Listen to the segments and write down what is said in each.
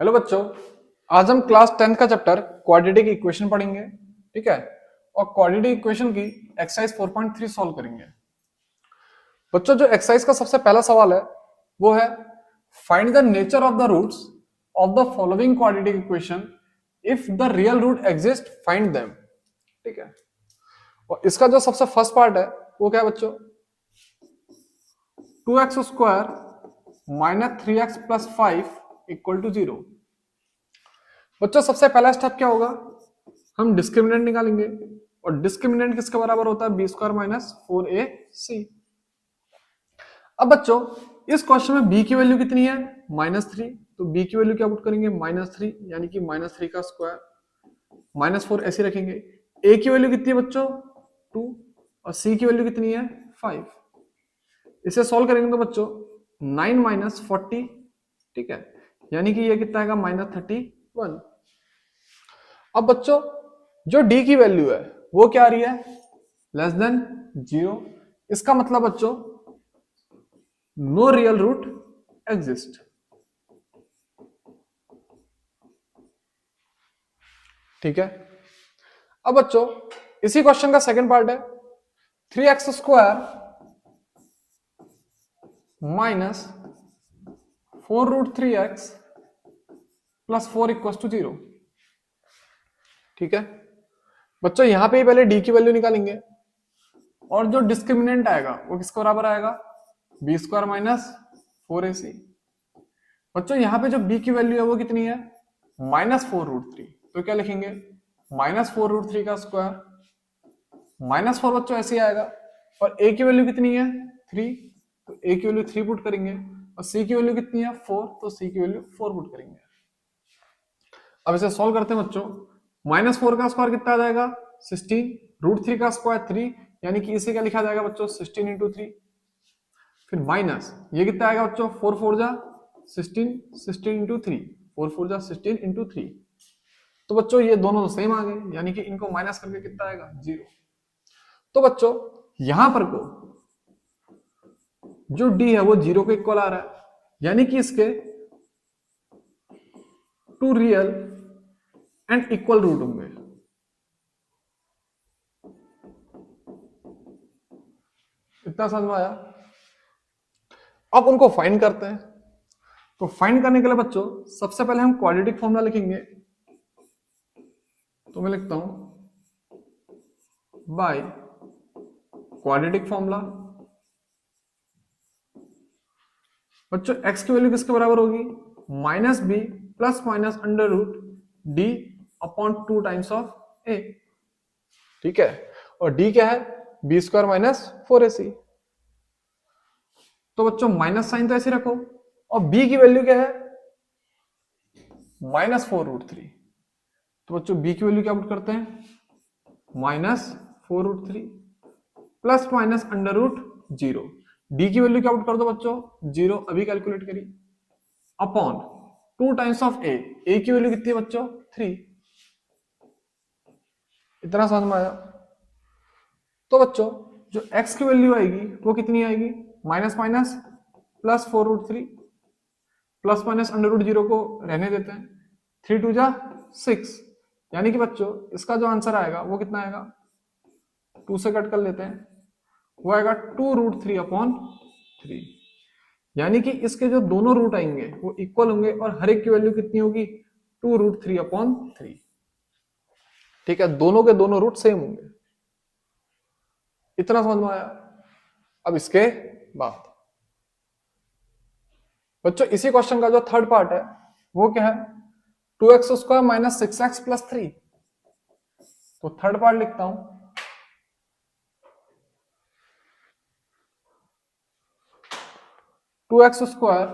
Hello बच्चों, आज हम क्लास 10th का चैप्टर क्वाड्रेटिक इक्वेशन पढ़ेंगे। ठीक है। और क्वाड्रेटिक इक्वेशन की एक्सरसाइज 4.3 सॉल्व करेंगे। बच्चों, जो एक्सरसाइज का सबसे पहला सवाल है वो है find the nature of the roots of the following quadratic equation if the real root exist find them. ठीक है। और इसका जो सबसे फर्स्ट पार्ट है वो क्या है बच्चों? 2x square minus 3x plus 5 equal to 0। बच्चों, सबसे पहला स्टेप क्या होगा? हम डिस्क्रिमिनेंट निकालेंगे। और डिस्क्रिमिनेंट किसके बराबर होता है? B square minus 4ac। अब बच्चों, इस क्वेश्चन में बी की वैल्यू कितनी है? -3। तो बी की वैल्यू क्या पुट करेंगे? -3, यानी कि -3 का स्क्वायर माइनस 4 ऐसे रखेंगे। ए की वैल्यू कितनी है बच्चों? 2। और सी की वैल्यू कितनी है? 5। इसे सॉल्व करेंगे तो बच्चों 9 माइनस 40, ठीक है, यानी कि ये कितना आएगा? -31। अब बच्चों, जो डी की वैल्यू है वो क्या आ रही है? Less than 0। इसका मतलब बच्चों नो रियल रूट एग्जिस्ट। ठीक है। अब बच्चों, इसी क्वेश्चन का सेकंड पार्ट है 3x square minus 4√3x plus 4 equal to 0। ठीक है बच्चों, यहां पे ही पहले डी की वैल्यू निकालेंगे और जो डिस्क्रिमिनेंट आएगा वो किसके बराबर आएगा? B square minus 4ac। बच्चों, यहां पे जो b की वैल्यू है वो कितनी है? -4√3। तो क्या लिखेंगे? -4√3 का स्क्वायर -4 बच्चों ऐसे ही आएगा। और a की वैल्यू कितनी है? 3। तो a की वैल्यू 3 पुट करेंगे। और c की वैल्यू कितनी है? 4। तो c की वैल्यू 4 पुट करेंगे। अब इसे सॉल्व करते हैं बच्चों। -4 का स्क्वायर कितना आ जाएगा? 16। √3 का स्क्वायर 3, यानी कि इसे क्या लिखा जाएगा बच्चों? 16 इंटू 3। फिर माइनस ये कितना आएगा बच्चों? 4 4 जा 16, 16 इंटू 3, 4 4 जा 16 इंटू 3। तो बच्चों ये दोनों तो सेम आ गए, यानी कि इनको माइनस करके कितना आएगा? 0। तो बच्चों यहां पर को जो डी है वो 0 के इक्वल आ रहा है, यानी कि इसके two real and equal root होंगे। इतना समझ में आया? अब उनको फाइंड करते हैं। तो फाइंड करने के लिए बच्चों सबसे पहले हम क्वाड्रेटिक फॉर्मूला लिखेंगे। तो मैं लिखता हूं बाय क्वाड्रेटिक फॉर्मूला। बच्चों x की वैल्यू किसके बराबर होगी? -b plus minus under root d upon 2 times of a। ठीक है। और d क्या है? B square minus 4ac। तो बच्चों माइनस साइन तो ऐसे रखो। और b की वैल्यू क्या है? -4√3। तो बच्चों b की वैल्यू क्या पुट करते हैं? -4√3 plus minus under root 0। D की वैल्यू क्या पुट कर दो बच्चों? 0, अभी कैलकुलेट करिए, अपॉन 2 टाइम्स ऑफ ए की वैल्यू कितनी है बच्चों? 3। इतना समझ में आया? तो बच्चों जो x की वैल्यू आएगी वो कितनी आएगी? Minus minus plus 4√3 plus minus under root 0 को रहने देते हैं। 3 2 जा 6, यानी कि बच्चों इसका जो आंसर आएगा वो कितना आएगा? 2 से कट कर लेते हैं, वो आएगा 2√3 अपॉन 3। यानी कि इसके जो दोनों रूट आएंगे वो इक्वल होंगे और हर एक की वैल्यू कितनी होगी? 2√3 अपॉन 3। ठीक है, दोनों के दोनों रूट सेम होंगे। इतना समझ में आया? अब इसके बाद बच्चों इसी क्वेश्चन का जो थर्ड पार्ट है वो क्या है? 2x square minus 6x plus 3। तो थर्ड पार्ट लिखता हूं 2x square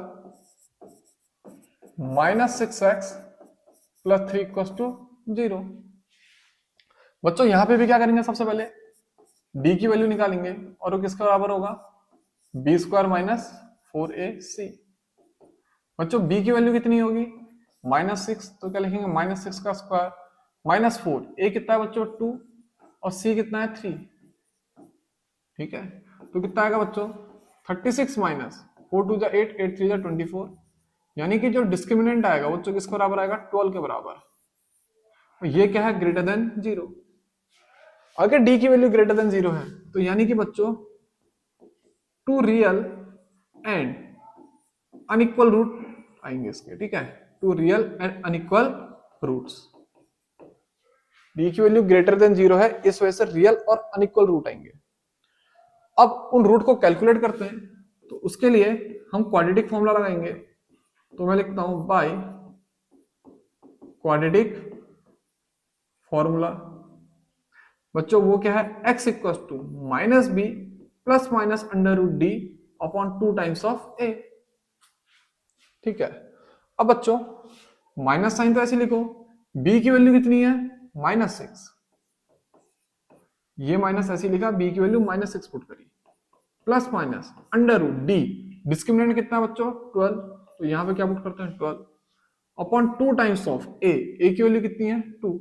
minus 6x plus 3 equal to 0। बच्चों यहां पे भी क्या करेंगे? सबसे पहले d की वैल्यू निकालेंगे और वो किसके बराबर होगा? B square minus 4ac। बच्चों b की वैल्यू कितनी होगी? -6। तो क्या लिखेंगे? -6 का स्क्वायर -4, a कितना है बच्चों? 2। और c कितना है? 3। ठीक है, तो कितना आएगा बच्चों? 36 माइनस 4 2 जा 8, 8 3 जा 24। यानी कि जो डिस्क्रिमिनेंट आएगा वो किसके बराबर आएगा, 12 के बराबर। और ये क्या है, ग्रेटर देन 0। अगर डी की वैल्यू ग्रेटर देन 0 है तो यानी कि बच्चों two real and unequal root आएंगे इसके, ठीक है, two real and unequal roots. D की वैल्यू ग्रेटर देन 0 है, इस वजह से रियल और अनइक्वल रूट आएंगे। अब उन रूट को कैलकुलेट करते हैं, तो उसके लिए हम क्वाड्रेटिक फॉर्मूला लगाएंगे। तो मैं लिखता हूं बाय क्वाड्रेटिक फॉर्मूला। बच्चों वो क्या है, x equal to minus B plus minus under root D upon 2 times of a। ठीक है, अब बच्चों माइनस साइन तो ऐसे लिखो, b की वैल्यू कितनी है, -6, ये माइनस ऐसे लिखा, b की वैल्यू -6 पुट करी, plus minus under root D, discriminant कितना बच्चों 12, तो यहां पे क्या पुट करते हैं 12 अपॉन 2 टाइम्स ऑफ a की वैल्यू कितनी है 2।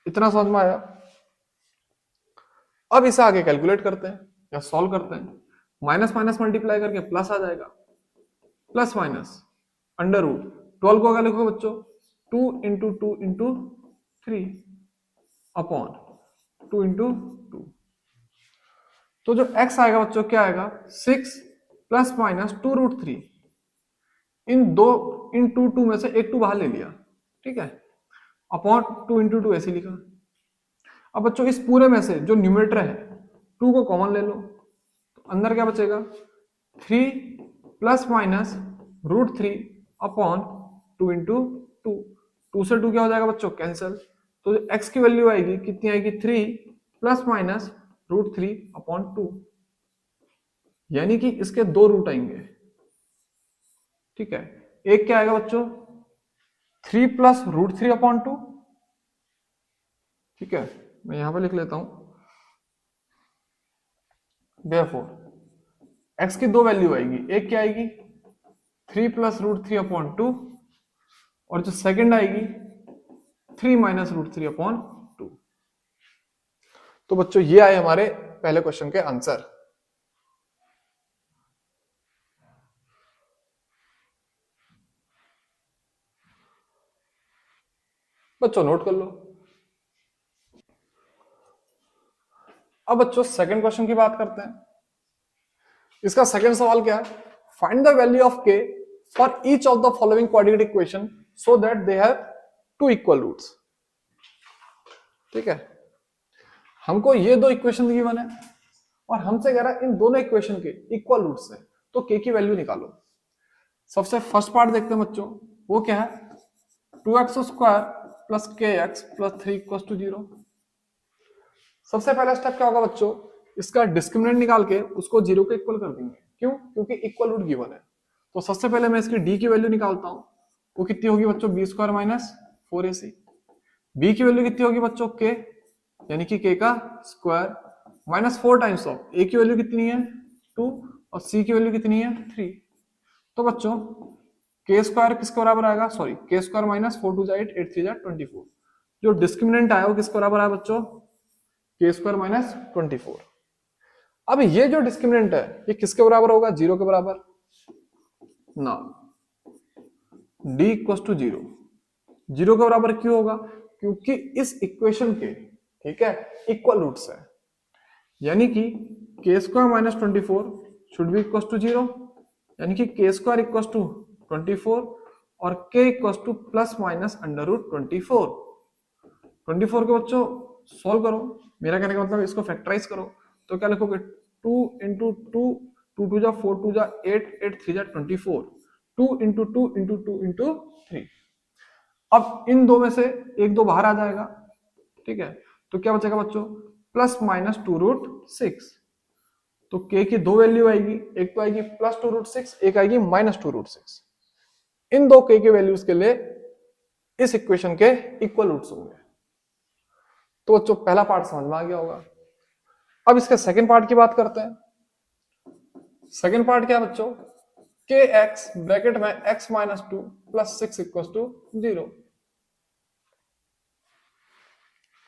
इतना समझ में आया। अब इसे आगे कैलकुलेट करते हैं या सॉल्व करते हैं, माइनस माइनस मल्टीप्लाई करके प्लस आ जाएगा, प्लस माइनस अंडर रूट 12 को क्या लिखोगे बच्चों 2 इंटू 2 इंटू 3 अपॉन 2 इंटू 2। तो जो x आएगा बच्चों क्या आएगा 6 प्लस माइनस 2 रूट 3। इन 2 में से एक 2 बाहर ले लिया, ठीक है, अपॉन 2 इंटू 2 ऐसे लिखा। अब बच्चों इस पूरे में से जो न्यूमरेटर है 2 को कॉमन ले लो, तो अंदर क्या बचेगा 3 plus minus root 3 upon 2 into 2। 2 से 2 क्या हो जाएगा बच्चों कैंसिल, तो जो x की वैल्यू आएगी कितनी आएगी 3 प्लस माइनस रूट 3 अपॉन 2, यानी कि इसके 2 रूट आएंगे। ठीक है, एक क्या आएगा बच्चों 3 प्लस रूट 3 अपॉन 2। ठीक है, मैं यहां पे लिख लेता हूं, therefore x की 2 वैल्यू आएगी, एक क्या आएगी 3 प्लस रूट 3 अपॉन 2, और जो सेकंड आएगी 3 माइनस रूट 3 अपॉन 2। तो बच्चों ये आए हमारे पहले क्वेश्चन के आंसर। बच्चों नोट कर लो। अब बच्चों सेकंड क्वेश्चन की बात करते हैं। इसका सेकंड सवाल क्या है, find the value of k for each of the following quadratic equation so that they have 2 equal roots. ठीक है, हमको ये 2 इक्वेशन गिवन है और हमसे कह रहा है इन दोनों इक्वेशन के इक्वल रूट्स है, तो k की वैल्यू निकालो। सबसे फर्स्ट पार्ट देखते हैं बच्चों, वो क्या है 2x square plus kx plus 3 equal to 0। सबसे पहला स्टेप क्या होगा बच्चों, इसका डिस्क्रिमिनेंट निकाल के उसको 0 के इक्वल कर देंगे। क्यों, क्योंकि इक्वल रूट गिवन है। तो सबसे पहले मैं इसकी d की वैल्यू निकालता हूं, वो कितनी होगी बच्चों B square minus 4ac। b की वैल्यू कितनी होगी बच्चों k, यानी कि k का square minus 4 times of a की वैल्यू कितनी है 2 और c की वैल्यू कितनी है 3। तो बच्चों के स्क्वायर किसके बराबर आएगा, सॉरी के स्क्वायर माइनस 4 2 8 8 3 24। जो डिस्क्रिमिनेंट आया वो किसके बराबर आया बच्चों के स्क्वायर माइनस 24। अब ये जो डिस्क्रिमिनेंट है ये किसके बराबर होगा 0 के बराबर ना, d इक्वल टू 0। 0 के बराबर क्यों होगा, क्योंकि इस इक्वेशन के, ठीक है, इक्वल रूट्स है, यानी कि K square minus 24 should be equal to 0, यानी कि के स्क्वायर इक्वल टू 24 और k equal to plus minus under root 24। 24 के बच्चों सॉल्व करो, मेरा कहने का मतलब इसको फैक्टराइज करो, तो क्या लिखोगे 2 इंटू 2 2 2 जा 4 2 जा 8 8 3 जा 24 2 इंटू 2 इंटू 2 इंटू 3। अब इन दो में से एक दो बाहर आ जाएगा, ठीक है, तो क्या बचेगा बच्चों प्लस माइनस 2 रूट 6। तो k की 2 वैल्यू आएगी, एक तो आएगी प्लस 2 रूट 6, एक आएगी माइनस 2 रूट 6। इन दो k के वैल्यूज के लिए इस इक्वेशन के इक्वल रूट्स होंगे। तो बच्चों पहला पार्ट समझ में आ गया होगा। अब इसके सेकंड पार्ट की बात करते हैं। सेकंड पार्ट क्या है बच्चों, के एक्स ब्रैकेट में x minus 2 plus 6 equal to 0।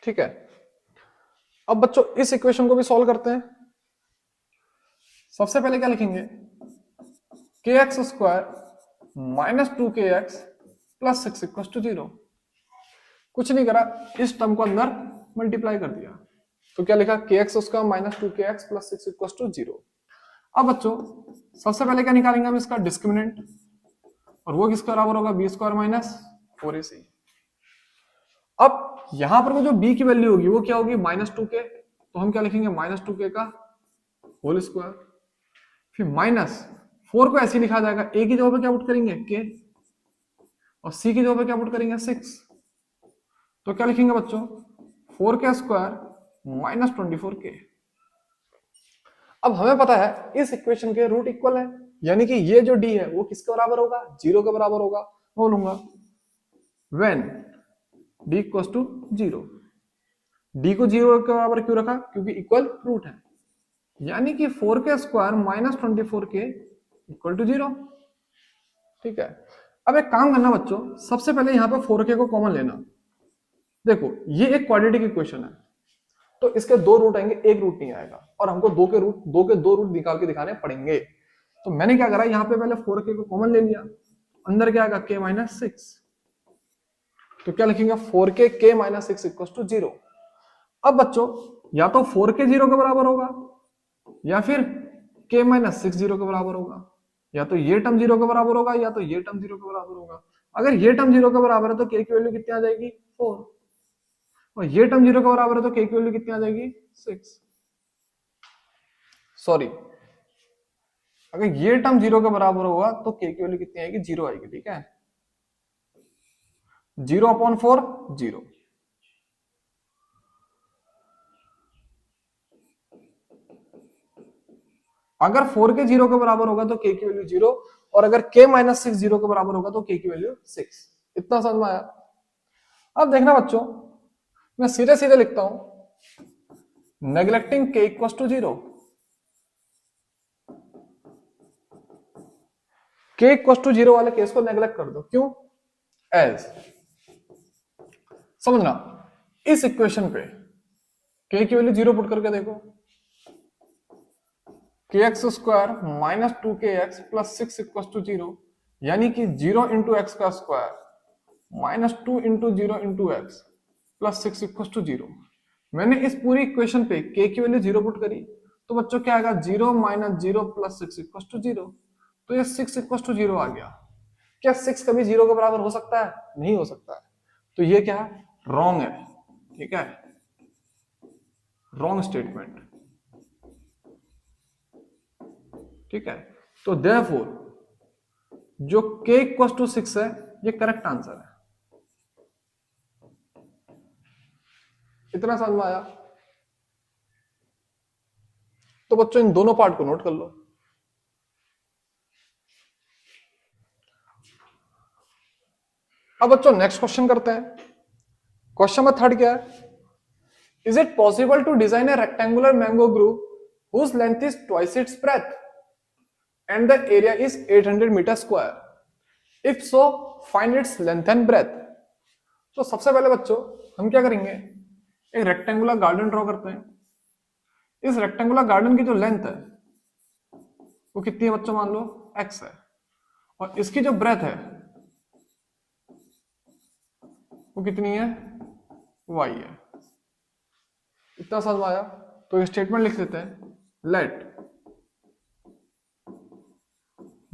ठीक है, अब बच्चों इस इक्वेशन को भी सॉल्व करते हैं। सबसे पहले क्या लिखेंगे K X square minus 2kx plus 6 equal to 0। कुछ नहीं करा, इस टर्म को अंदर मल्टीप्लाई कर दिया, तो क्या लिखा kx उसका minus 2kx plus 6 equal to 0। अब बच्चों सबसे पहले क्या निकालेंगे हम, इसका डिस्क्रिमिनेंट, और वो किसके बराबर होगा, बी स्क्वायर माइनस 4ac। अब यहां पर वो जो b की वैल्यू होगी वो क्या होगी, माइनस 2k, तो हम क्या लिखेंगे माइनस 2k का होल स्क्वायर, फिर माइनस 4 को ऐसे लिखा जाएगा, a की जगह पे क्या पुट करेंगे k, और c की जगह पे क्या पुट करेंगे 6, तो क्या लिखेंगे बच्चों 4k स्क्वायर माइनस 24k। अब हमें पता है इस इक्वेशन के रूट इक्वल है, यानी कि ये जो d है वो किसके बराबर होगा, 0 के बराबर होगा। बोलूंगा when d equals to 0, d को 0 के बराबर क्यों रखा, क्योंकि इक्वल रूट है, यानी कि 4k square minus 24k equal to 0। ठीक है, अब एक काम करना बच्चों, सबसे पहले यहाँ पे 4k को कॉमन लेना। देखो ये एक क्वाड्रेटिक इक्वेशन है, तो इसके दो रूट आएंगे, एक रूट नहीं आएगा, और हमको दो के दो रूट निकाल के दिखाने पड़ेंगे। तो मैंने क्या करा, यहाँ पे पहले 4k को कॉमन ले लिया, अंदर क्या आएगा k माइनस 6, तो क्या लिखेंगे 4k k minus 6 equal to 0। अब बच्चों या तो 4k 0 के बराबर होगा, या फिर k माइनस 6 0 के बराबर होगा, या तो ये टर्म 0 के बराबर होगा, या तो ये टर्म 0 के बराबर होगा। अगर ये टर्म 0 के बराबर है तो k की वैल्यू कितनी आ जाएगी 4, और ये टर्म 0 के बराबर है तो k की वैल्यू कितनी आ जाएगी 6। सॉरी, अगर ये टर्म 0 के बराबर होगा तो k की वैल्यू कितनी आएगी 0 आएगी। ठीक है, 0/4 0। अगर 4k 0 के बराबर होगा तो k की वैल्यू 0, और अगर k माइनस 6 0 के बराबर होगा तो k की वैल्यू 6। इतना समझ में आया। अब देखना बच्चों, मैं सीधे सीधे लिखता हूं, neglecting k equal to 0, k equal to 0 वाले केस को नेग्लेक्ट कर दो। क्यों, एज समझना, इस इक्वेशन पे k की वैल्यू 0 पुट करके देखो, kx square minus 2kx plus 6 equal to 0, यानी कि 0 इंटू एक्स का square minus 2 into 0 into X plus 6 equal to 0। मैंने इस पूरी इक्वेशन पे k की वैल्यू 0 पुट करी, तो बच्चों क्या आएगा 0 माइनस 0 प्लस 6 इक्वल टू 0, तो ये 6 इक्वल टू 0 आ गया। क्या 6 कभी 0 के बराबर हो सकता है, नहीं हो सकता है, तो ये क्या है, रॉन्ग है। ठीक है, रॉन्ग स्टेटमेंट। ठीक है, तो देयरफॉर जो k इक्वल टू 6 है ये करेक्ट आंसर है। इतना समझ में आया। तो बच्चों इन दोनों पार्ट को नोट कर लो। अब बच्चों नेक्स्ट क्वेश्चन करते हैं। क्वेश्चन नंबर 3 क्या है, is it possible to design a rectangular mango group whose length is twice its breadth and the area is 800 metre square, if so find its length and breadth। तो सबसे पहले बच्चों हम क्या करेंगे, एक रेक्टेंगुलर गार्डन ड्रॉ करते हैं। इस रेक्टेंगुलर गार्डन की जो लेंथ है वो कितनी है बच्चों, मान लो x है, और इसकी जो ब्रेथ है वो कितनी है y है। इतना समझ में आया। तो ये स्टेटमेंट लिख देते हैं, लेट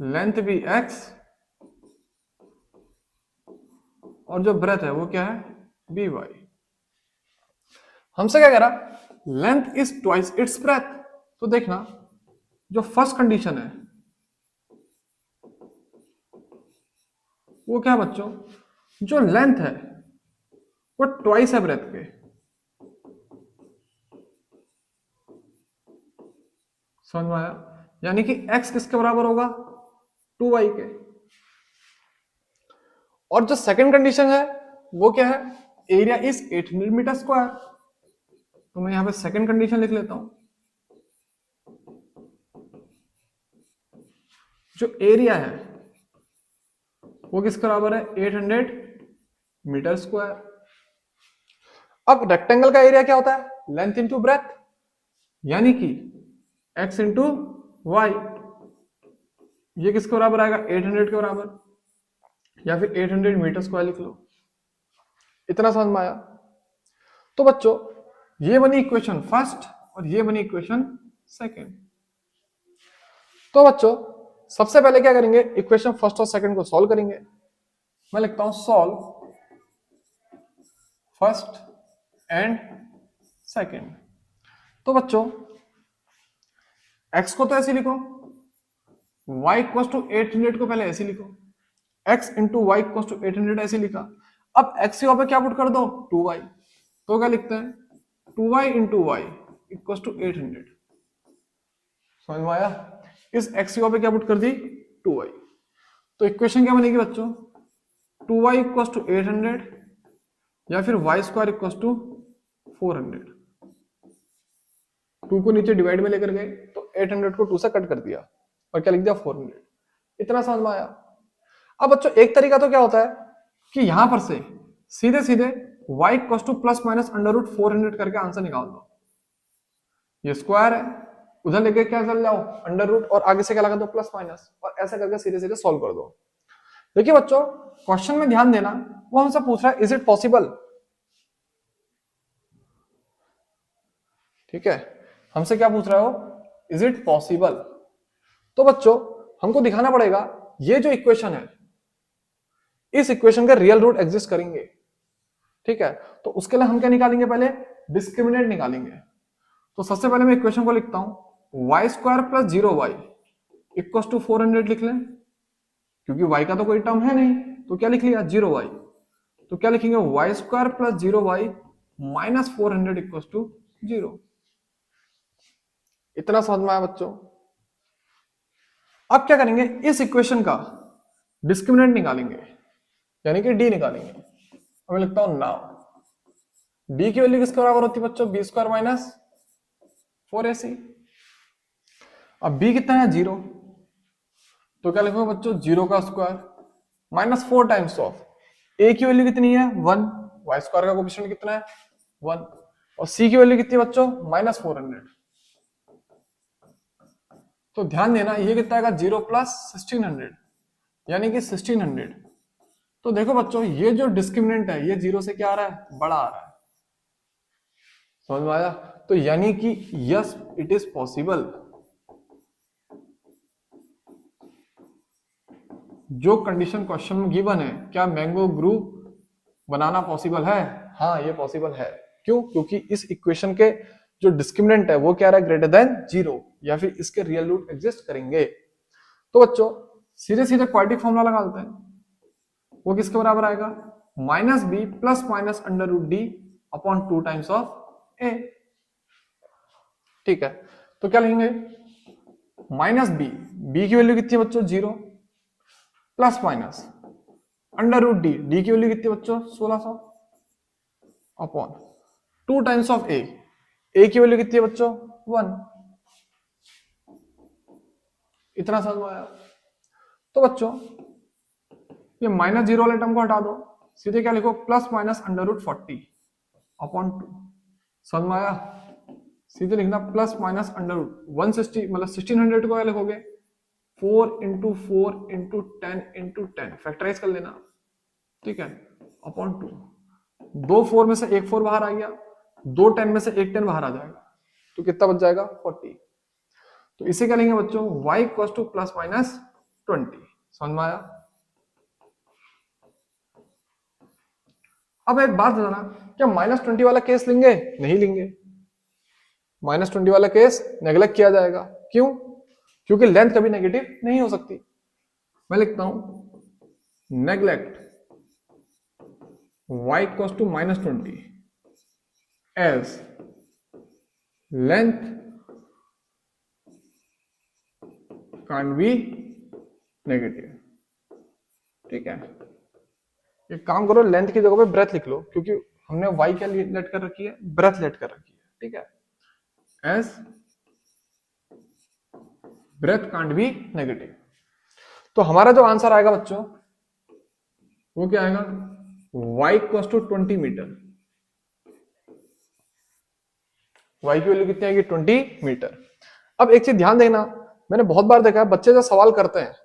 लेंथ भी x और जो ब्रेथ है वो क्या है बी वाई। हमसे क्या कह रहा, length is twice its breath. तो देखना जो फर्स्ट कंडीशन है वो क्या है बच्चों, जो लेंथ है वो ट्वाइस है ब्रेथ के। समझ में आया, यानी कि x किसके बराबर होगा 2y के। और जो सेकंड कंडीशन है वो क्या है, एरिया इज 800 मीटर स्क्वायर। तो मैं यहां पे सेकंड कंडीशन लिख लेता हूं, जो एरिया है वो किसके बराबर है 800 मीटर स्क्वायर। अब रेक्टेंगल का एरिया क्या होता है, लेंथ इंटू ब्रेथ, यानी कि x इंटू वाई, ये किसके बराबर आएगा 800 के बराबर। या फिर 800 मीटर स्क्वायर लिख लो। इतना समझ में आया? तो बच्चों ये बनी इक्वेशन फर्स्ट और ये बनी इक्वेशन सेकंड। तो बच्चों सबसे पहले क्या करेंगे, इक्वेशन फर्स्ट और सेकंड को सॉल्व करेंगे। मैं लिखता हूं सॉल्व फर्स्ट एंड सेकंड। तो बच्चों x को तो ऐसे लिखो, y इक्वल टू 800 को पहले ऐसे लिखो, x into y equal to 800 ऐसे लिखा। अब x की पे क्या पुट कर दो 2y, तो क्या लिखते हैं 2y into y equal to 800। समझ में आया? इस x की पे क्या पुट कर दी 2y। तो इक्वेशन क्या बनेगी बच्चों 2y इक्वल टू 800 या फिर y स्क्वायर इक्वल टू 400। 2 को नीचे डिवाइड में लेकर गए तो 800 को 2 से कट कर दिया और क्या लिख दिया 400। इतना समझ में आया? अब बच्चों एक तरीका तो क्या होता है कि यहां पर से सीधे सीधे y equal to plus minus under root 400 करके आंसर निकाल दो। ये स्क्वायर है, उधर लेके क्या चल जाओ अंडर रूट और आगे से क्या लगा दो प्लस माइनस, और ऐसा करके सीधे सीधे सॉल्व कर दो। देखिए बच्चों क्वेश्चन में ध्यान देना, वो हमसे पूछ रहा है इज इट पॉसिबल। ठीक है, हमसे क्या पूछ रहा है वो इज इट पॉसिबल। तो बच्चों हमको दिखाना पड़ेगा ये जो इक्वेशन है इस इक्वेशन का रियल रूट एग्जिस्ट करेंगे। ठीक है, तो उसके लिए हम क्या निकालेंगे, पहले डिस्क्रिमिनेंट निकालेंगे। तो सबसे पहले मैं इक्वेशन को लिखता हूं y square plus 0y equal to 400 लिख लें, क्योंकि y का तो कोई टर्म है नहीं तो क्या लिख लिया 0y। तो क्या लिखेंगे y square plus 0y minus 400 equal to 0। इतना समझ में आया बच्चों? अब क्या करेंगे इस इक्वेशन का डिस्क्रिमिनेंट निकालेंगे, यानी कि d निकालेंगे। अब मैं लिखता हूं नाउ d की वैल्यू किसके बराबर होती है बच्चों बी स्क्वायर माइनस 4ac। अब b कितना है 0, तो क्या लिखोगे बच्चों 0 का square minus 4 times of a की वैल्यू कितनी है 1, y स्क्वायर का कोएफिशिएंट कितना है 1, और c की वैल्यू कितनी है बच्चों माइनस 400। तो ध्यान देना ये कितना आएगा 0 प्लस 1600 यानी कि 1600। तो देखो बच्चों ये जो डिस्क्रिमिनेंट है ये 0 से क्या आ रहा है बड़ा आ रहा है। समझ में आया? तो यानी कि यस इट इज पॉसिबल। जो कंडीशन क्वेश्चन में गिवन है क्या मैंगो ग्रुप बनाना पॉसिबल है? हाँ ये पॉसिबल है। क्यों? क्योंकि इस इक्वेशन के जो डिस्क्रिमिनेंट है वो क्या रहा है ग्रेटर देन 0 या फिर इसके रियल रूट एग्जिस्ट करेंगे। तो बच्चों सीधे सीधे क्वाड्रेटिक फॉर्मूला लगा देते हैं, वो किसके बराबर आएगा minus B plus minus under root D upon 2 times of a. ठीक है, तो क्या लिखेंगे माइनस बी की वैल्यू कितनी है बच्चों 0 plus minus under root D की वैल्यू कितनी है बच्चों 1600 अपॉन 2 टाइम्स ऑफ ए की वैल्यू कितनी है बच्चों 1। इतना समझ में आया? तो बच्चों ये माइनस 0 वाले टर्म को हटा दो, सीधे क्या लिखो plus minus under root 40 upon 2। समझ में आया? सीधे लिखना प्लस माइनस अंडर रूट 160 मतलब 1600 को क्या लिखोगे 4 इंटू 4 इंटू 10 इंटू 10 फैक्टराइज कर लेना। ठीक है, अपॉन 2। 2 4 में से एक 4 बाहर आ गया, 2 10 में से एक 10 बाहर आ जाएगा, तो कितना बच जाएगा 40। तो इसे क्या लेंगे बच्चों y equal to plus minus 20। समझ में आया? अब एक बात बताना, क्या माइनस 20 वाला केस लेंगे? नहीं लेंगे। माइनस 20 वाला केस नेग्लेक्ट किया जाएगा। क्यों? क्योंकि लेंथ कभी नेगेटिव नहीं हो सकती। मैं लिखता हूं neglect y equal to minus 20 as length can be negative. ठीक है, एक काम करो लेंथ की जगह पे ब्रेथ लिख लो, क्योंकि हमने y क्या लेट कर रखी है ब्रेथ लेट कर रखी है। ठीक है, as breadth can't be negative. तो हमारा जो आंसर आएगा बच्चों वो क्या आएगा y equal to 20 metre. y की वैल्यू कितनी आएगी 20 मीटर। अब एक चीज ध्यान देना, मैंने बहुत बार देखा है बच्चे जो सवाल करते हैं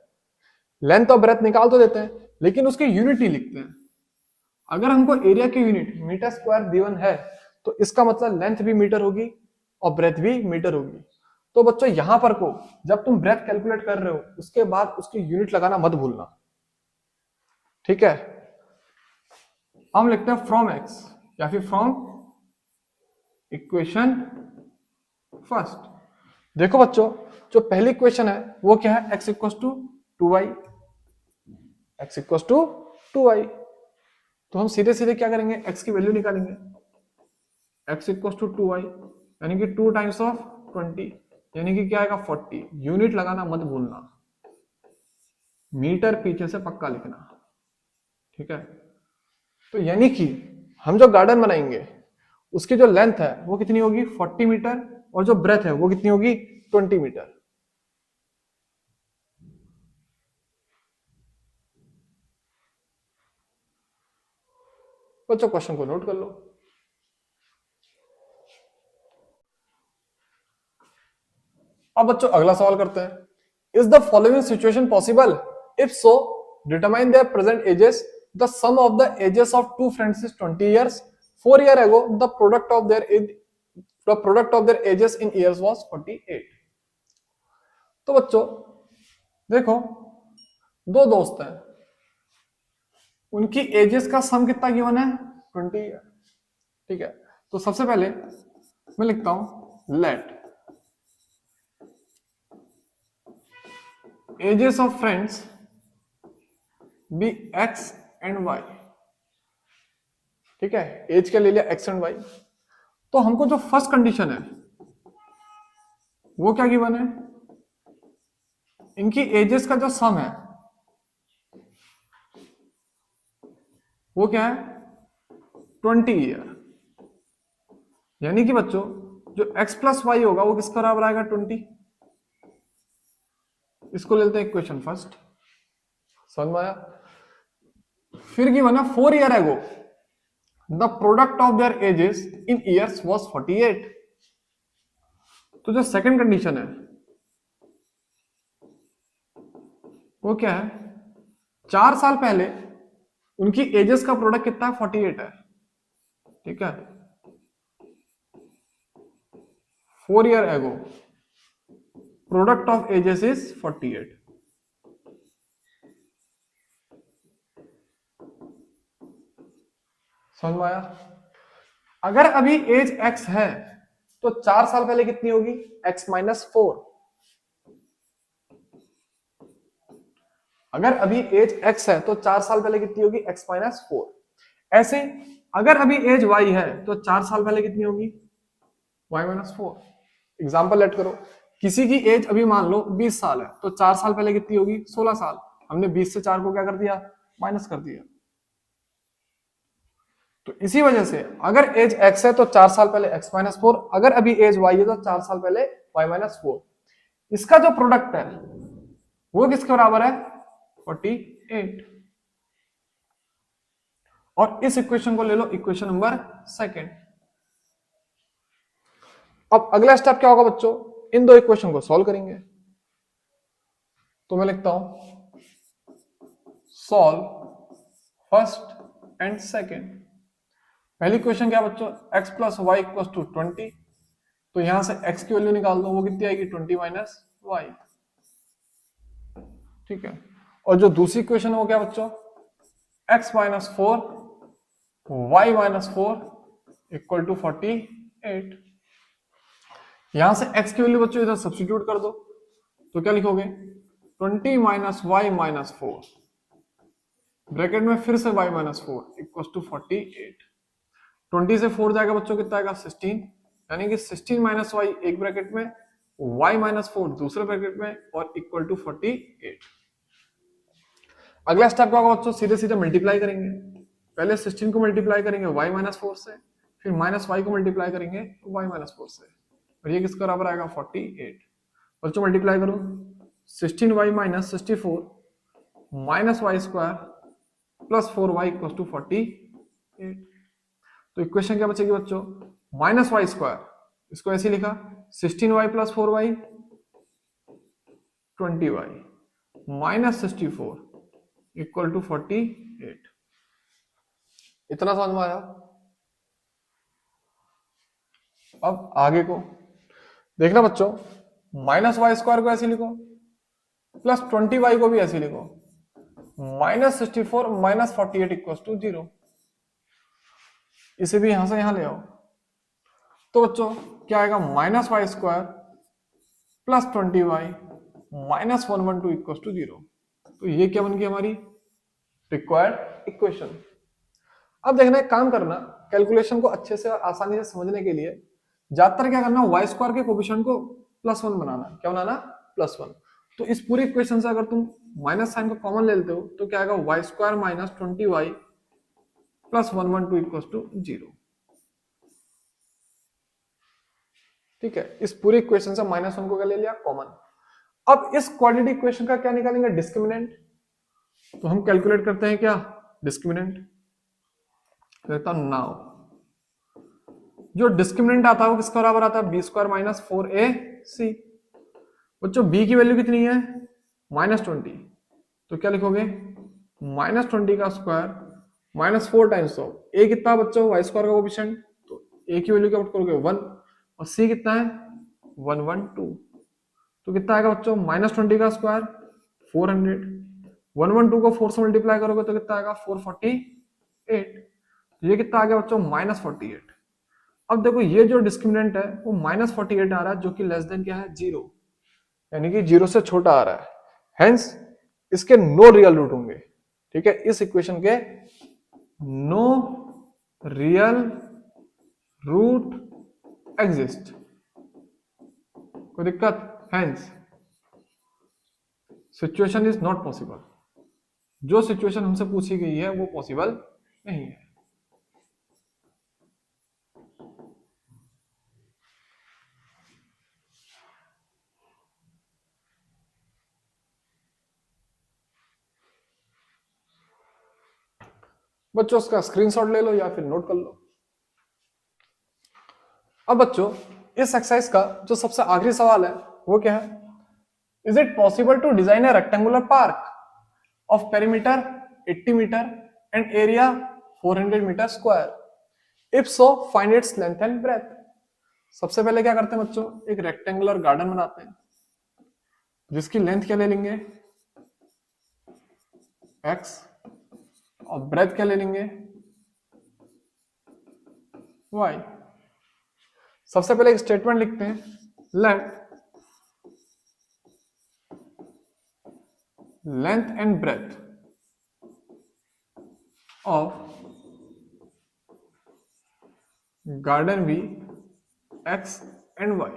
लेंथ और ब्रेथ निकाल तो देते हैं, लेकिन उसके यूनिट नहीं लिखते हैं। अगर हमको एरिया की यूनिट मीटर स्क्वायर गिवन है तो इसका मतलब लेंथ भी मीटर होगी और ब्रेथ भी मीटर होगी। तो बच्चों यहां पर को जब तुम ब्रेथ कैलकुलेट कर रहे हो उसके बाद उसकी यूनिट लगाना मत भूलना, ठीक है। हम लिखते हैं फ्रॉम एक्स या फिर फ्रॉम इक्वेशन फर्स्ट। देखो बच्चों, जो पहली इक्वेशन है वो क्या है, x equal to 2y, x equal to 2y। तो हम सीधे सीधे क्या करेंगे, x की वैल्यू निकालेंगे, x इक्वल टू 2y यानी कि 2 टाइम्स ऑफ 20 यानी कि क्या आएगा 40। यूनिट लगाना मत भूलना, मीटर पीछे से पक्का लिखना, ठीक है। तो यानी कि हम जो गार्डन बनाएंगे उसकी जो लेंथ है वो कितनी होगी 40 मीटर और जो ब्रेथ है वो कितनी होगी 20 मीटर। बच्चों क्वेश्चन को नोट कर लो। अब बच्चों अगला सवाल करते हैं, is the following situation possible, if so determine their present ages, the sum of the ages of two friends is 20 years, 4 years ago the product of their ages in years was 48। तो बच्चों देखो, दो दोस्त हैं, उनकी edges का सम कितना given है 20 है, ठीक है। तो सबसे पहले मैं लिखता हूं let ages of friends be x and y, ठीक है। एज क्या ले लिया एक्स एंड वाई। तो हमको जो फर्स्ट कंडीशन है वो क्या गिवन है, इनकी एजेस का जो सम है वो क्या है 20 ईयर। यानी कि बच्चों जो x प्लस वाई होगा वो किसके बराबर आएगा 20। इसको लेते हैं इक्वेशन फर्स्ट, समझ में आया। फिर की बना 4 years ago the product of their edges in years was 48। तो जो सेकंड कंडीशन है वो क्या है, 4 साल पहले उनकी एजेस का प्रोडक्ट कितना है 48 है, ठीक है। 4 years ago product of ages is 48। समझ में आया। अगर अभी एज x है तो 4 साल पहले कितनी होगी x माइनस 4। अगर अभी एज x है तो 4 साल पहले कितनी होगी x माइनस 4। ऐसे अगर अभी एज y है तो 4 साल पहले कितनी होगी y माइनस 4। एग्जाम्पल लेट करो, किसी की एज अभी मान लो 20 साल है तो 4 साल पहले कितनी होगी 16 साल। हमने 20 से 4 को क्या कर दिया माइनस कर दिया। तो इसी वजह से अगर एज x है तो 4 साल पहले x माइनस 4, अगर अभी एज y है तो 4 साल पहले y माइनस 4। इसका जो प्रोडक्ट है वो किसके बराबर है 48। और इस इक्वेशन को ले लो इक्वेशन नंबर सेकंड। अब अगला स्टेप क्या होगा बच्चों, इन दो इक्वेशन को सॉल्व करेंगे। तो मैं लिखता हूं सॉल्व फर्स्ट एंड सेकंड। पहली क्वेश्चन क्या बच्चों, x plus y equal to 20। तो यहां से x की वैल्यू निकाल दो, वो कितनी आएगी 20 माइनस वाई, ठीक है। और जो दूसरी क्वेश्चन है वो क्या बच्चों, x minus 4 y minus 4 equal to 48। यहां से x की वैल्यू बच्चों इधर सब्स्टिट्यूट कर दो, तो क्या लिखोगे 20 माइनस वाई माइनस 4 ब्रैकेट में फिर से y माइनस 4 इक्वल टू 48। 20 से 4 जाएगा बच्चों कितना आएगा 16, यानी कि 16 माइनस वाई एक ब्रैकेट में, y माइनस 4 दूसरे ब्रैकेट में और इक्वल टू 48। अगला स्टेप क्या होगा बच्चों, सीधे सीधे मल्टीप्लाई करेंगे। पहले 16 को मल्टीप्लाई करेंगे y माइनस 4 से, फिर माइनस वाई को मल्टीप्लाई करेंगे y माइनस 4 से, और ये किसके बराबर आएगा 48। बच्चों मल्टीप्लाई करो 16y minus 64 minus y square plus 4y equal to 48। तो इक्वेशन क्या बचेगी बच्चों, माइनस वाई स्क्वायर, इसको ऐसे लिखा 16y plus 4y 20y minus 64 equal to 48। इतना समझ में आया। अब आगे को देखना बच्चों, -y² को ऐसे लिखो, +20y को भी ऐसे लिखो, -64 -48 इक्वल टू 0। इसे भी यहां से यहां ले आओ, तो बच्चों क्या आएगा, -y² +20y -112 इक्वल टू 0। तो ये क्या बन गई हमारी रिक्वायर्ड इक्वेशन। अब देखना, एक काम करना, कैलकुलेशन को अच्छे से और आसानी से समझने के लिए ज्यादातर क्या करना, y² के कोफिशिएंट को +1 बनाना। क्या बनाना, +1। तो इस पूरी इक्वेशन से अगर तुम माइनस साइन को कॉमन ले लेते हो तो क्या आएगा, y² -20y +112 इक्वल टू 0। ठीक है, इस पूरी इक्वेशन से -1 को क्या ले लिया, कॉमन। अब इस क्वाड्रेटिक इक्वेशन का क्या निकालेंगे, डिस्क्रिमिनेंट। तो हम कैलकुलेट करते हैं क्या, डिस्क्रिमिनेंट। कहता हूं नाउ, जो डिस्क्रिमिनेंट आता है वो किसके बराबर आता है, b² - 4ac। बच्चों b की वैल्यू कितनी है, -20। तो क्या लिखोगे, -20 का स्क्वायर -4 टाइम्स ऑफ a कितना बच्चों, y² का कोएफिशिएंट, तो a की वैल्यू क्या पुट करोगे, 1, और c कितना है 112। तो कितना आएगा बच्चों, -20 का स्क्वायर 400, 112 को 4 से मल्टीप्लाई करोगे तो कितना आएगा 448। ये कितना आ गया बच्चों, -48। अब देखो ये जो डिस्क्रिमिनेंट है वो -48 आ रहा है, जो कि लेस देन क्या है, 0, यानी कि 0 से छोटा आ रहा है। हेंस इसके नो रियल रूट होंगे। ठीक है, इस इक्वेशन के नो रियल रूट एग्जिस्ट। कोई दिक्कत, hence situation is not possible. जो सिचुएशन हमसे पूछी गई है वो पॉसिबल नहीं है। बच्चों उसका स्क्रीनशॉट ले लो या फिर नोट कर लो। अब बच्चों इस एक्सरसाइज का जो सबसे आखिरी सवाल है वो क्या है, is it possible to design a rectangular park of perimeter 80 metre and area 400 metre square, if so find its length and breadth. सबसे पहले क्या करते हैं बच्चों, एक रेक्टेंगुलर गार्डन बनाते हैं जिसकी लेंथ क्या ले लेंगे, x, और ब्रेथ क्या ले लेंगे, y। सबसे पहले एक स्टेटमेंट लिखते हैं, let length and breadth of garden be x and y।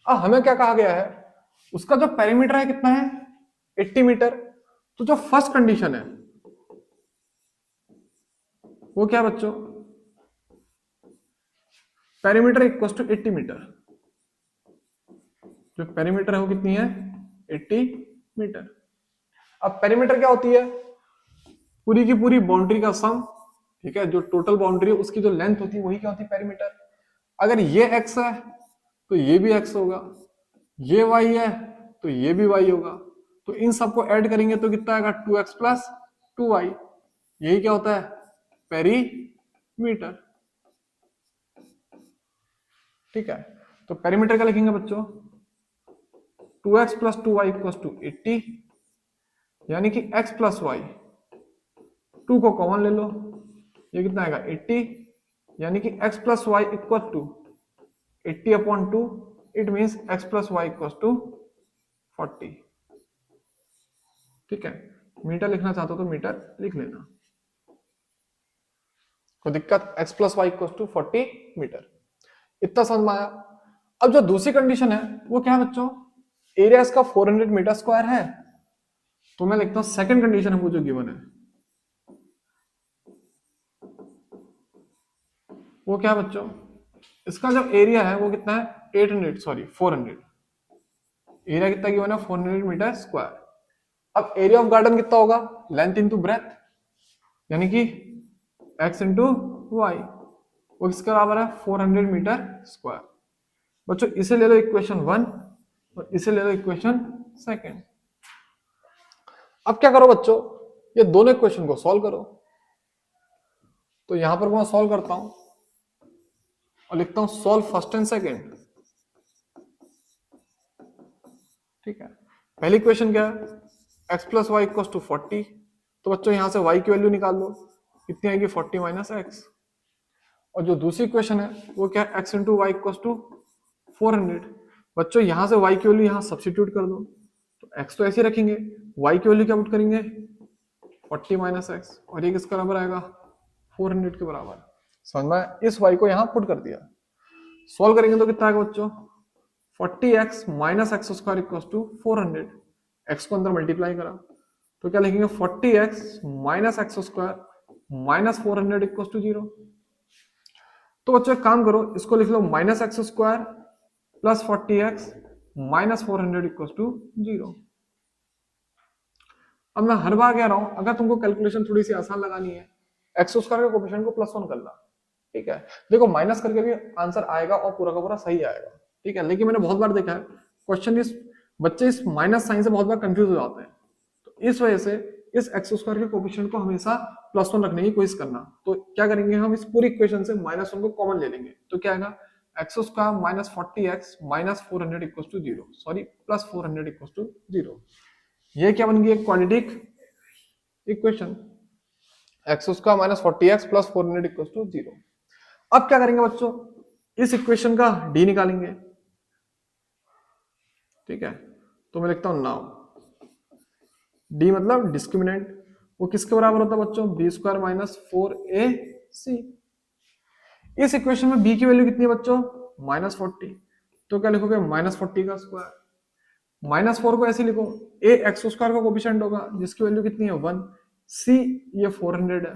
अब हमें क्या कहा गया है, उसका जो पेरीमीटर है कितना है, 80 मीटर। तो जो फर्स्ट कंडीशन है वो क्या बच्चों, पेरीमीटर इक्वल टू 80 मीटर। जो पेरीमीटर है वो कितनी है, 80 मीटर। अब पेरीमीटर क्या होती है, पूरी की पूरी बाउंड्री का सम। ठीक है, जो टोटल बाउंड्री है उसकी जो लेंथ होती है वही क्या होती है, पेरीमीटर। अगर ये x है तो ये भी x होगा, ये y है तो ये भी y होगा। तो इन सबको ऐड करेंगे तो कितना आएगा, 2x + 2y। यही क्या होता है, पेरीमीटर। ठीक है, तो पेरीमीटर क्या लिखेंगे बच्चों, 2x + 2y = 80, यानी कि x + y, 2 को कॉमन ले लो, ये कितना आएगा 80, यानी कि x + y = 80/2। It means x + y = 40। ठीक है, मीटर लिखना चाहते हो तो मीटर लिख लेना, कोई दिक्कत, x + y = 40 मीटर। इतना समझ में आया। अब जो दूसरी कंडीशन है वो क्या है बच्चों, एरिया इसका 400 मीटर स्क्वायर है। तो मैं लिखता हूं सेकंड कंडीशन हमको जो गिवन है वो क्या है बच्चों, इसका जो एरिया है वो कितना है, 400। एरिया कितना गिवन है, 400 मीटर स्क्वायर। अब एरिया ऑफ गार्डन कितना होगा, लेंथ इंटू ब्रेथ, यानी कि x इंटू वाई, वो किसके बराबर है, 400 मीटर स्क्वायर। बच्चों इसे ले लो इक्वेशन 1 और इसे ले लो इक्वेशन 2। अब क्या करो बच्चों, ये दोनों इक्वेशन को सॉल्व करो। तो यहां पर मैं सॉल्व करता हूं और लिखता हूं सॉल्व फर्स्ट एंड सेकेंड। ठीक है, पहली इक्वेशन क्या है, x plus y equal to 40। तो बच्चों यहां से y की वैल्यू निकाल लो, कितनी आएगी 40 माइनस एक्स। और जो दूसरी इक्वेशन है वो क्या है, x into y equal to 400। बच्चों यहां से y की वैल्यू यहां सब्सिट्यूट कर दो, तो x तो ऐसे रखेंगे, y की वैल्यू क्या पुट करेंगे 40 माइनस एक्स, और ये किसके बराबर आएगा 400 के बराबर। समझ में, इस y को यहां पुट कर दिया। सॉल्व करेंगे तो कितना आएगा बच्चों 40x minus x square equal to 400। x को अंदर मल्टीप्लाई करा तो क्या लिखेंगे 40x minus x square minus 400 equal to 0। तो बच्चों एक काम करो, इसको लिख लो minus x square plus 40x minus 400 equal to 0। अब मैं हर बार कह रहा हूं, अगर तुमको कैलकुलेशन थोड़ी सी आसान लगानी है, एक्स स्क्वायर के कोफिशिएंट को +1 कर ला। ठीक है, देखो माइनस करके भी आंसर आएगा और पूरा का पूरा सही आएगा। ठीक है, लेकिन मैंने बहुत बार देखा है क्वेश्चन इस बच्चे इस माइनस साइन से बहुत बार कंफ्यूज हो जाते हैं। तो इस वजह से इस एक्स स्क्वायर के कोफिशिएंट को हमेशा +1 रखने की कोशिश करना। तो क्या करेंगे हम, इस पूरी इक्वेशन से -1 को कॉमन ले लेंगे, तो क्या आएगा x square minus 40x minus 400 equal to 0, sorry plus 400 equal to 0। ये क्या बन गई एक quadratic equation, x square minus 40x plus 400 equal to 0। अब क्या करेंगे बच्चों, इस इक्वेशन का डी निकालेंगे। ठीक है, तो मैं लिखता हूं नाउ डी मतलब डिस्क्रिमिनेंट, वो किसके बराबर होता है बच्चों बी स्क्वायर माइनस 4ac। इस इक्वेशन में बी की वैल्यू कितनी है बच्चों -40, तो क्या लिखोगे -40 का स्क्वायर। -4 को ऐसे लिखो, ए एक्स स्क्वायर का कोफिशिएंट होगा जिसकी वैल्यू कितनी है 1, सी ये 400 है।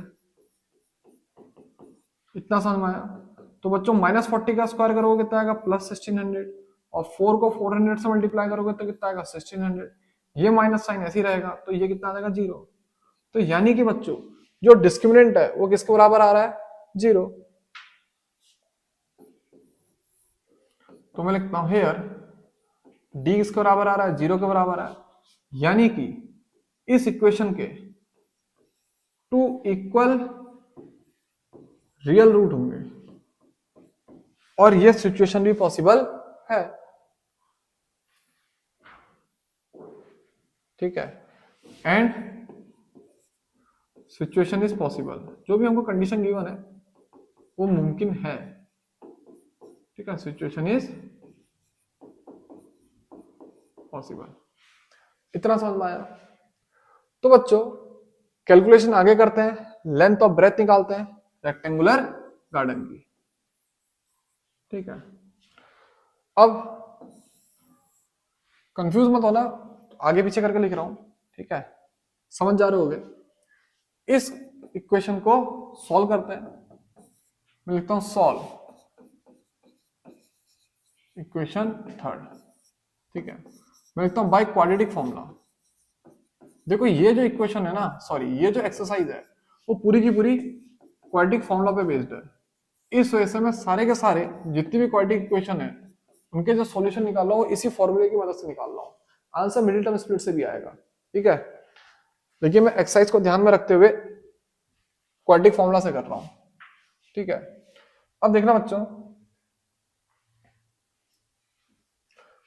इतना समझ में आया। तो बच्चों -40 का स्क्वायर करोगे कितना आएगा +1600, और 4 को 400 से मल्टीप्लाई करोगे तो कितना आएगा 1600। ये माइनस साइन ऐसे ही रहेगा, तो ये कितना आ जाएगा 0। तो यानी कि बच्चों जो डिस्क्रिमिनेंट है वो किसके बराबर आ रहा है 0। तो मैं लिखता हूं हेयर डी किसके बराबर आ रहा है 0 के बराबर है, यानी कि इस इक्वेशन के 2 इक्वल रियल रूट होंगे, और यह सिचुएशन भी पॉसिबल है। ठीक है, एंड सिचुएशन इज पॉसिबल, जो भी हमको कंडीशन गिवन है वो मुमकिन है। ठीक है, सिचुएशन इज पॉसिबल। इतना समझ में आया। तो बच्चों कैलकुलेशन आगे करते हैं, लेंथ और ब्रेथ निकालते हैं रेक्टेंगुलर गार्डन की। ठीक है, अब कंफ्यूज मत होना, आगे पीछे करके लिख रहा हूं। ठीक है, समझ जा रहे होगे। इस इक्वेशन को सॉल्व करते हैं, मैं लिखता हूं सॉल्व इक्वेशन थर्ड। ठीक है, मैं लिखता हूं बाय क्वाड्रेटिक फॉर्मूला। देखो ये जो इक्वेशन है ना, सॉरी ये जो एक्सरसाइज है वो पूरी की पूरी क्वाड्रेटिक फॉर्मूला पे बेस्ड है। इस वजह से मैं सारे के सारे जितनी भी क्वाड्रेटिक इक्वेशन है उनके जो सॉल्यूशन निकाल रहा हूं इसी फॉर्मूले की मदद से निकाल रहा हूं। आंसर मिडिल टर्म स्प्लिट से भी आएगा। ठीक है, देखिए मैं एक्सरसाइज को ध्यान में रखते हुए क्वाड्रेटिक फॉर्मूला से कर रहा हूं। ठीक है, अब देखना बच्चों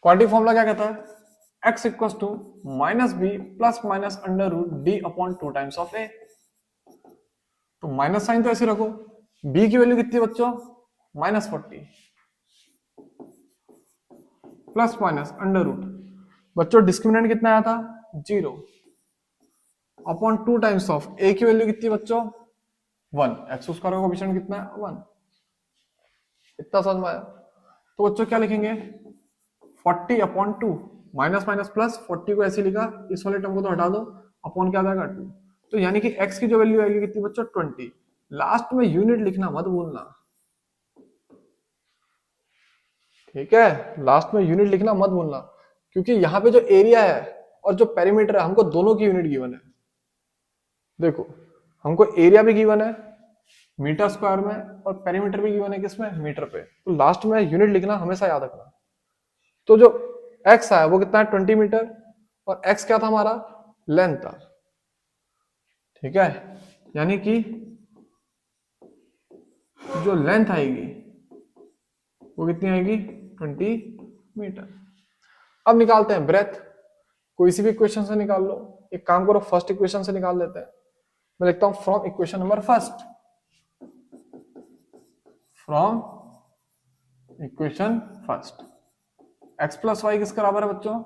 क्वाड्रेटिक फॉर्मूला क्या कहता है, x equal to minus B plus minus under root D upon 2 times of a. तो माइनस साइन तो ऐसे रखो, b की वैल्यू कितनी है बच्चों -40 प्लस माइनस अंडर रूट, बच्चों डिस्क्रिमिनेंट कितना आया था 0 अपॉन 2 टाइम्स ऑफ a की वैल्यू कितनी है बच्चों 1, एक्स स्क्वायर का कोएफिशिएंट कितना है 1। इतना समझ में आया। तो बच्चों क्या लिखेंगे 40 अपॉन 2, माइनस माइनस प्लस 40 को ऐसे लिखा, इस वाले टर्म को तो हटा दो, अपॉन क्या आ जाएगा 2। तो यानी कि x की जो वैल्यू आएगी कितनी बच्चों 20। लास्ट में यूनिट लिखना मत भूलना। ठीक है, लास्ट में यूनिट लिखना मत भूलना, क्योंकि यहाँ पे जो एरिया है और जो पेरीमीटर है हमको दोनों की यूनिट गिवन है। देखो हमको एरिया भी गिवन है मीटर स्क्वायर में और पेरीमीटर भी गिवन है किसमें मीटर पे। तो लास्ट में यूनिट लिखना हमेशा याद रखना। तो जो x है वो कितना है 20 मीटर, और x क्या था हमारा लेंथ था। ठीक है, यानी कि जो लेंथ आएगी वो कितनी आएगी 20 मीटर। अब निकालते हैं ब्रेथ, कोई सी भी इक्वेशन से निकाल लो। एक काम करो, फर्स्ट इक्वेशन से निकाल लेते हैं। मैं लिखता हूं from equation number first, from equation first x plus y किसके बराबर है बच्चों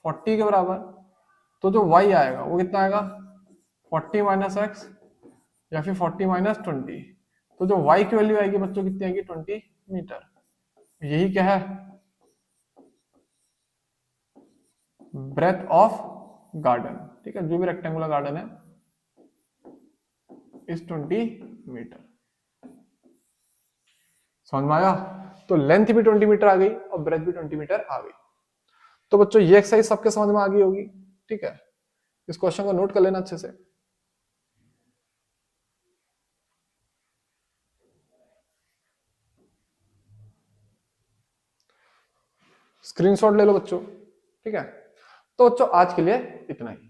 40 के बराबर। तो जो y आएगा वो कितना आएगा 40 माइनस एक्स या फिर 40 माइनस 20। तो जो y की वैल्यू आएगी बच्चों कितनी आएगी 20 मीटर। यही क्या है ब्रेथ ऑफ गार्डन। ठीक है, जो भी रेक्टेंगुलर गार्डन है इस 20 मीटर। समझ में आया। तो लेंथ भी 20 मीटर आ गई और ब्रेथ भी 20 मीटर आ गई। तो बच्चों ये एक्सरसाइज सबके समझ में आ गई होगी। ठीक है, इस क्वेश्चन को नोट कर लेना अच्छे से। स्क्रीनशॉट ले लो बच्चों। ठीक है, तो बच्चों आज के लिए इतना ही।